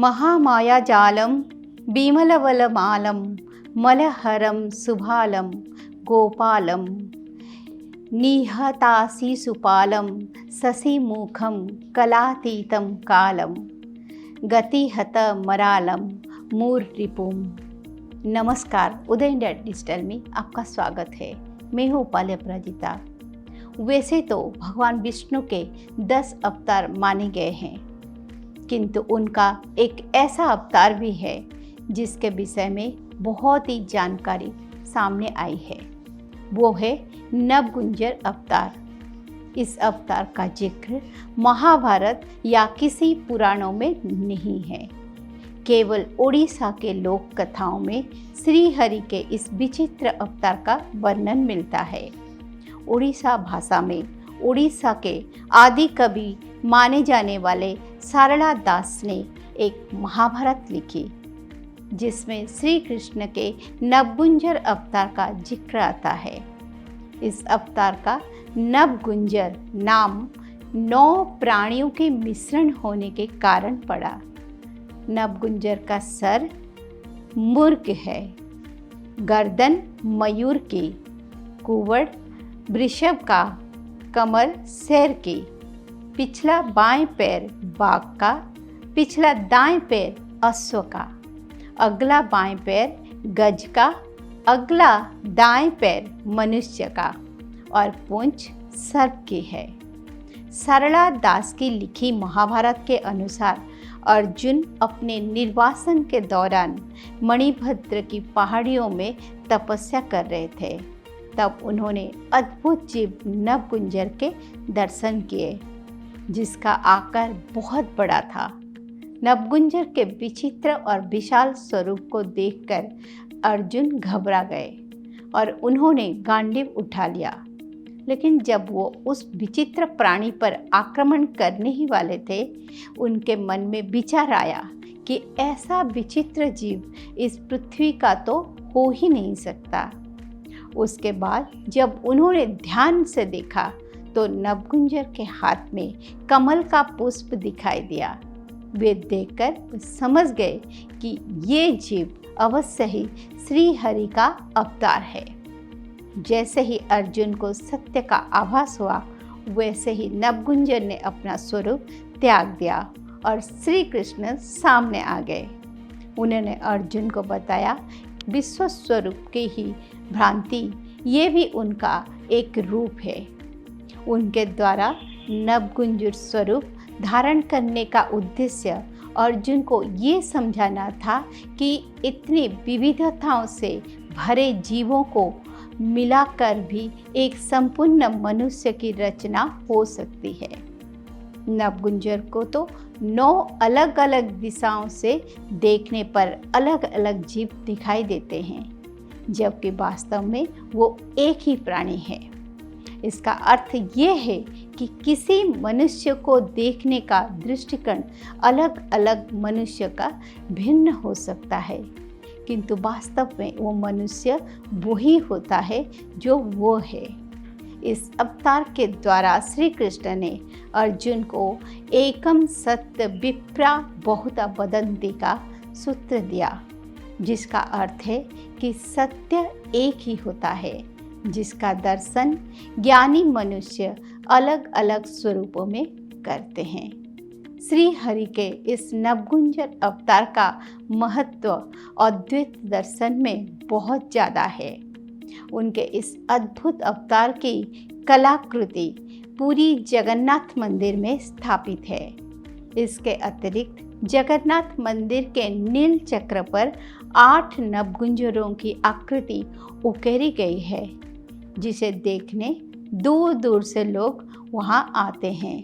महामायाजालं बिमलवलमालं मलहरं सुभालं गोपालं निहताशिशुपालं शशिमुखं कलातीतं कालं गतिहतमरालं मूर्रिपुं। नमस्कार, उदय India digital में आपका स्वागत है। मैं हूँ उपाली अपराजिता। वैसे तो भगवान विष्णु के 10 अवतार माने गए हैं, किंतु उनका एक ऐसा अवतार भी है जिसके विषय में बहुत ही जानकारी सामने आई है। वो है नवगुंजर अवतार। इस अवतार का जिक्र महाभारत या किसी पुराणों में नहीं है। केवल ओडिशा के लोक कथाओं में श्री हरि के इस विचित्र अवतार का वर्णन मिलता है। ओडिशा भाषा में ओडिशा के आदि कवि माने जाने वाले सारला दास ने एक महाभारत लिखी, जिसमें श्री कृष्ण के नवगुंजर अवतार का जिक्र आता है। इस अवतार का नवगुंजर नाम 9 प्राणियों के मिश्रण होने के कारण पड़ा। नवगुंजर का सर मुर्ग है, गर्दन मयूर की, कुवड़ वृषभ का, कमर शेर की, पिछला बाएं पैर बाघ का, पिछला दाएं पैर अश्व का, अगला बाएं पैर गज का, अगला दाएं पैर मनुष्य का और पूंछ सर्प की है। सारला दास की लिखी महाभारत के अनुसार अर्जुन अपने निर्वासन के दौरान मणिभद्र की पहाड़ियों में तपस्या कर रहे थे। तब उन्होंने अद्भुत जीव नवगुंजर के दर्शन किए, जिसका आकार बहुत बड़ा था। नवगुंजर के विचित्र और विशाल स्वरूप को देखकर अर्जुन घबरा गए और उन्होंने गांडीव उठा लिया। लेकिन जब वो उस विचित्र प्राणी पर आक्रमण करने ही वाले थे, उनके मन में विचार आया कि ऐसा विचित्र जीव इस पृथ्वी का तो हो ही नहीं सकता। उसके बाद जब उन्होंने ध्यान से देखा तो नवगुंजर के हाथ में कमल का पुष्प दिखाई दिया। वे देखकर समझ गए कि ये जीव अवश्य ही श्री हरि का अवतार है। जैसे ही अर्जुन को सत्य का आभास हुआ, वैसे ही नवगुंजर ने अपना स्वरूप त्याग दिया और श्री कृष्ण सामने आ गए। उन्होंने अर्जुन को बताया विश्व स्वरूप की ही भ्रांति ये भी उनका एक रूप है। उनके द्वारा नवगुंजर स्वरूप धारण करने का उद्देश्य अर्जुन को ये समझाना था कि इतनी विविधताओं से भरे जीवों को मिलाकर भी एक संपूर्ण मनुष्य की रचना हो सकती है। नवगुंजर को तो 9 अलग अलग दिशाओं से देखने पर अलग अलग जीव दिखाई देते हैं, जबकि वास्तव में वो एक ही प्राणी है। इसका अर्थ ये है कि किसी मनुष्य को देखने का दृष्टिकोण अलग अलग मनुष्य का भिन्न हो सकता है, किंतु वास्तव में वो मनुष्य वही होता है जो वो है। इस अवतार के द्वारा श्री कृष्ण ने अर्जुन को एकम सत्य विप्रा बहुधा वदन्ति का सूत्र दिया, जिसका अर्थ है कि सत्य एक ही होता है, जिसका दर्शन ज्ञानी मनुष्य अलग अलग स्वरूपों में करते हैं। श्री हरि के इस नवगुंजर अवतार का महत्व अद्वैत दर्शन में बहुत ज़्यादा है। उनके इस अद्भुत अवतार की कलाकृति पूरी जगन्नाथ मंदिर में स्थापित है। इसके अतिरिक्त जगन्नाथ मंदिर के नील चक्र पर 8 नवगुंजरों की आकृति उकेरी गई है, जिसे देखने दूर दूर से लोग वहां आते हैं।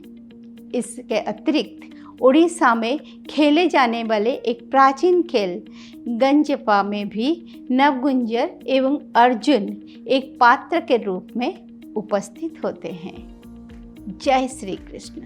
इसके अतिरिक्त उड़ीसा में खेले जाने वाले एक प्राचीन खेल गंजपा में भी नवगुंजर एवं अर्जुन एक पात्र के रूप में उपस्थित होते हैं। जय श्री कृष्ण।